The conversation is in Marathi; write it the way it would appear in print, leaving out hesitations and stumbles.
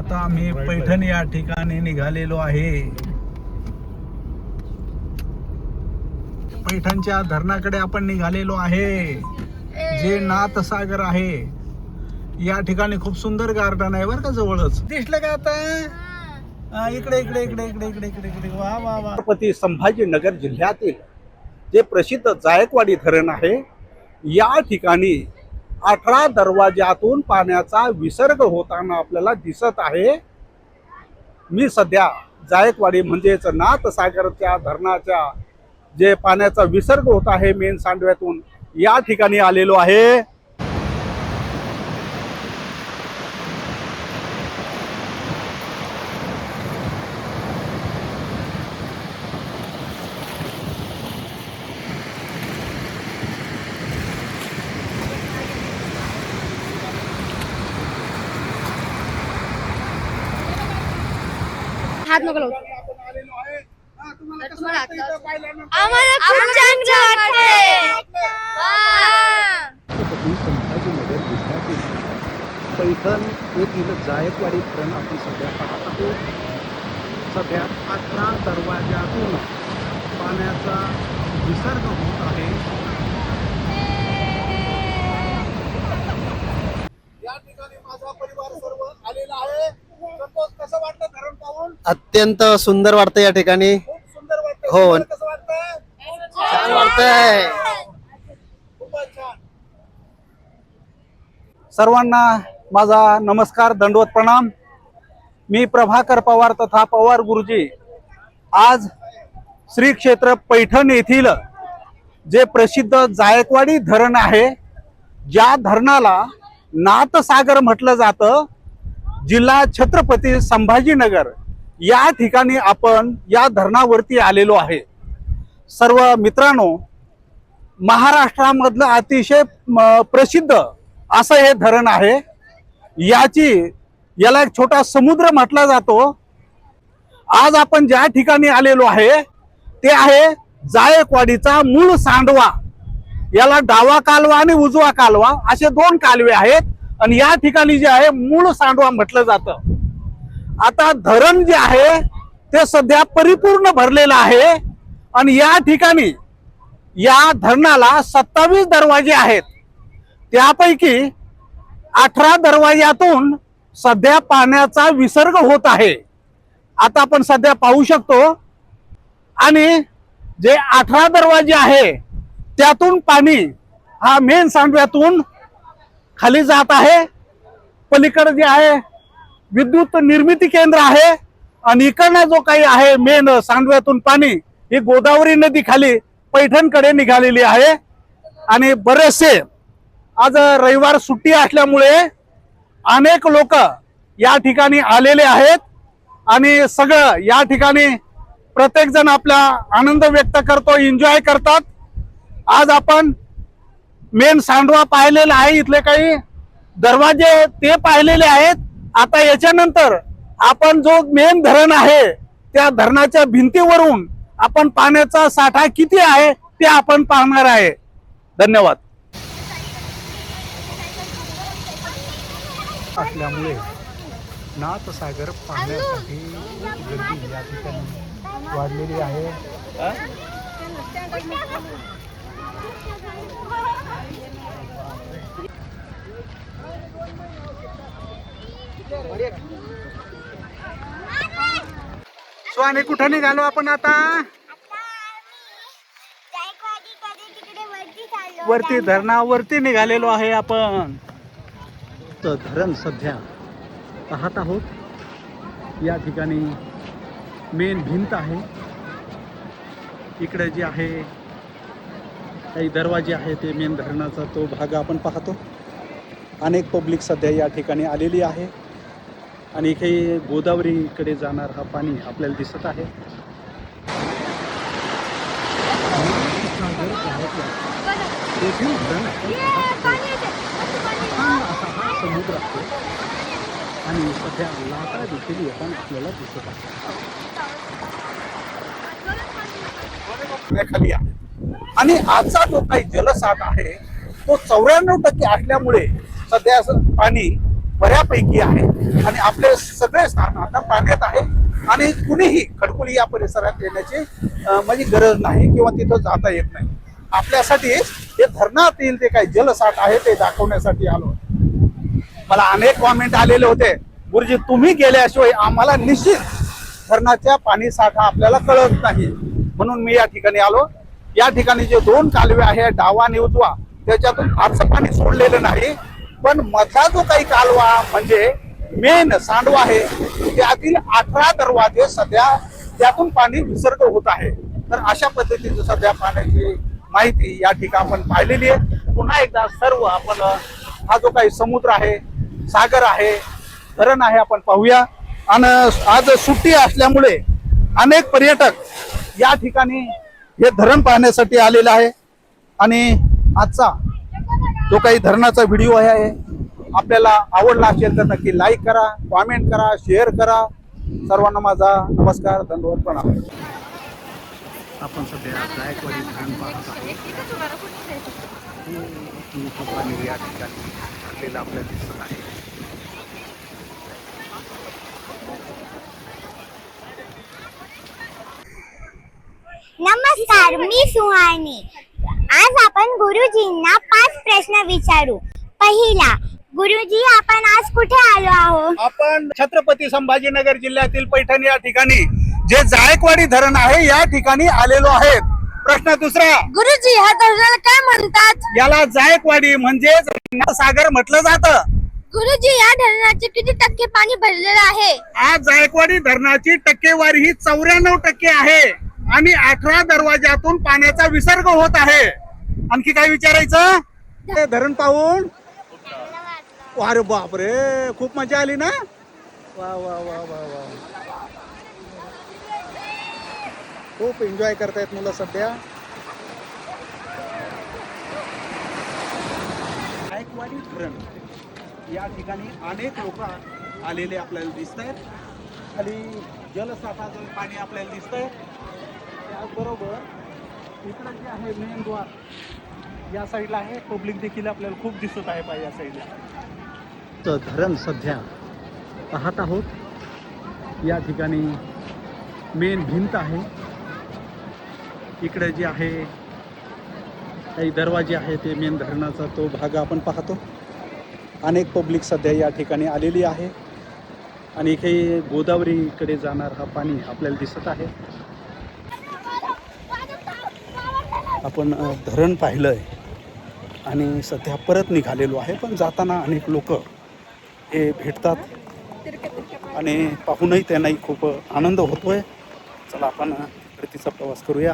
आता आम्ही पैठण या ठिकाणी निघालेलो आहे. पैठणच्या धरणाकडे आपण निघालेलो आहे, जे नाथसागर आहे. या ठिकाणी खूप सुंदर गार्डन आहे बरं का, जवळच दिसलं का आता. इकडे इकडे इकडे इकडे इकडे इकडे इकडे वा वा वा. छत्रपती संभाजीनगर जिल्ह्यातील जे प्रसिद्ध जायकवाडी धरण आहे, या ठिकाणी 18 दरवाज्यातून पाण्याचा विसर्ग होताना आपल्याला दिसत आहे. मी सध्या जायकवाडी म्हणजेच नाथसागरच्या धरणाच्या जे पाण्याचा विसर्ग होत आहे मेन सांडव्यातून, या ठिकाणी आलेलो आहे. हात नको लावू. आम्हाला खूप छान वाटते. संभाजीनगर जिल्ह्यातील पैठण येथील जायकवाडी धरण आपण सध्या पाहत आहोत. सध्या 18 दरवाज्यातून पाण्याचा विसर्ग होत आहे. या ठिकाणी माझा परिवार सर्व आलेला आहे. कसं वाटतं धरण पाहून? अत्यंत सुंदर वाटतं या ठिकाणी. खूप सुंदर वाटतं. हो. कसं वाटतंय? छान वाटतंय. खूपच छान. सर्वांना माझा नमस्कार, दंडवत प्रणाम. मी प्रभाकर पवार तथा पवार गुरुजी आज श्री क्षेत्र पैठण येथील जे प्रसिद्ध जायकवाडी धरण आहे, ज्या धरणाला नाथसागर म्हटलं जातं, जिल्हा छत्रपती संभाजीनगर, या ठिकाणी आपण या धरणावरती आलेलो आहे. सर्व मित्रांनो, महाराष्ट्रामधलं अतिशय प्रसिद्ध असं हे धरण आहे. याला एक छोटा समुद्र म्हटला जातो. आज आपण ज्या ठिकाणी आलेलो आहे ते आहे जायकवाडीचा मूळ सांडवा. याला डावा कालवा आणि उजवा कालवा असे दोन कालवे आहेत, आणि या ठिकाणी जे आहे मूळ सांडवा म्हटलं जातं. आता धरण जे आहे ते सध्या परिपूर्ण भरलेलं आहे, आणि या ठिकाणी या धरणाला 27 दरवाजे आहेत. त्यापैकी 18 दरवाज्यातून सध्या पाण्याचा विसर्ग होत आहे. आता आपण सध्या पाहू शकतो, आणि जे 18 दरवाजे आहे त्यातून पाणी हा मेन सांडव्यातून खाली जात आहे. पलीकडे जे आहे विद्युत निर्मिती केंद्र आहे, आणि इकडनं जो काही आहे मेन सांडव्यातून पाणी ही गोदावरी नदी खाली पैठणकडे निघालेली आहे. आणि बरेचसे आज रविवार सुट्टी असल्यामुळे अनेक लोक या ठिकाणी आलेले आहेत, आणि सगळं या ठिकाणी प्रत्येक जण आपला आनंद व्यक्त करतो, एन्जॉय करतात. आज आपण मेन सांडवा पाहिलेला आहे, इथले काही दरवाजे ते पाहिलेले आहेत. आता याच्यानंतर आपण जो मेन धरण आहे त्या धरणाच्या भिंतीवरून आपण पाण्याचा साठा किती आहे ते आपण पाहणार आहे. धन्यवाद. असल्यामुळे नाथसागर पाहण्यासाठी गर्दी या ठिकाणी वाढलेली आहे. स्वाने कुठे निघालो आपण आता? वरती धरणावरती निघालेलो आहे आपण. तर धरण सध्या पाहत आहोत. या ठिकाणी मेन भिंत आहे. इकडे जे आहे काही दरवाजे आहे ते मेन धरणाचा तो भाग आपण पाहतो. अनेक पब्लिक सध्या या ठिकाणी आलेली आहे, आणि इथे गोदावरीकडे जाणार हा पाणी आपल्याला दिसत आहे. समुद्र असतो, आणि सध्या लाटा देखील येताना आपल्याला दिसत आहे. आणि आजचा जो काही जलसाठ आहे तो 94% असल्यामुळे सध्या पाणी बऱ्यापैकी आहे आणि आपले सगळे स्थान आता पाण्यात आहे आणि कुणीही खडकोली या परिसरात येण्याची म्हणजे गरज नाही किंवा तिथं जाता येत नाही. आपल्यासाठी हे धरणातील ते काही जलसाठ आहे ते दाखवण्यासाठी आलो. मला अनेक कॉमेंट आलेले होते, गुरुजी तुम्ही गेल्याशिवाय आम्हाला निश्चित धरणाच्या पाणी साठा आपल्याला कळत नाही, म्हणून मी या ठिकाणी आलो. या ठिकाणी जे 2 कालवे आहे डावा आणि उजवा त्याच्यातून फारसं पाणी सोडलेलं नाही, पण मधला जो काही कालवा म्हणजे मेन सांडवा आहे त्यातील 18 दरवाजे सध्या त्यातून पाणी विसर्ग होत आहे. तर अशा पद्धतीने सध्या पाण्याची माहिती या ठिकाणी आपण पाहिलेली आहे. पुन्हा एकदा सर्व आपण हा जो काही समुद्र आहे, सागर आहे, धरण आहे आपण पाहूया. आणि आज सुट्टी असल्यामुळे अनेक पर्यटक या ठिकाणी हे धरण पाहण्यासाठी आलेले आहे. आणि आजचा जो काही धरणाचा व्हिडिओ आहे आपल्याला आवडला असेल तर नक्की लाईक करा, कॉमेंट करा, शेअर करा. सर्वांना माझा नमस्कार, धन्यवाद, प्रणाम. आपण सध्या जायकवाडी धरण पाहत आहोत. पाणी या ठिकाणी आपल्याला दिसत आहे. नमस्कार, मी सुहानी. आज आपण गुरुजींना 5 प्रश्न विचारू. पहिला, गुरुजी आपण आज कुठे आलो आहोत? आपण छत्रपती संभाजीनगर जिल्ह्यातील पैठण या ठिकाणी जे जायकवाडी धरण आहे या ठिकाणी आलेलो आहेत. प्रश्न दुसरा, गुरुजी ह्या धरणाला काय म्हणतात? याला जायकवाडी म्हणजे सागर म्हटलं जातं. गुरुजी या धरणाचे किती टक्के पाणी भरलेलं आहे? आज जायकवाडी धरणाची टक्केवारी ही 94% आहे आणि 18 दरवाजातून पाण्याचा विसर्ग होत आहे. आणखी काय विचारायचं? हे धरण पाहून अरे बापरे, खूप मजा आली ना? वा वा वा वा वा, खूप एन्जॉय करतायत मुलं सध्या. जायकवाडी धरण या ठिकाणी अनेक लोक आलेले आपल्याला दिसत आहेत. खाली जलसाठाचं पाणी आपल्याला दिसतंय. त्याचबरोबर इकडं जे आहे मेन द्वार या साईडला आहे, पब्लिक देखील आपल्याला खूप दिसत आहे पाहिजे या साईडला. तर धरण सध्या पाहत आहोत. या ठिकाणी मेन भिंत आहे. इकडे जे आहे काही दरवाजे आहे ते मेन धरणाचा तो भाग आपण पाहतो. अनेक पब्लिक सध्या या ठिकाणी आलेली आहे आणि इथे गोदावरीकडे जाणार हा पाणी आपल्याला दिसत आहे. आपण धरण पाहिलंय आणि सध्या परत निघालेलो आहे, पण जाताना अनेक लोक हे भेटतात आणि पाहूनही त्यांनाही खूप आनंद होतोय. चला आपण परतीचा प्रवास करूया.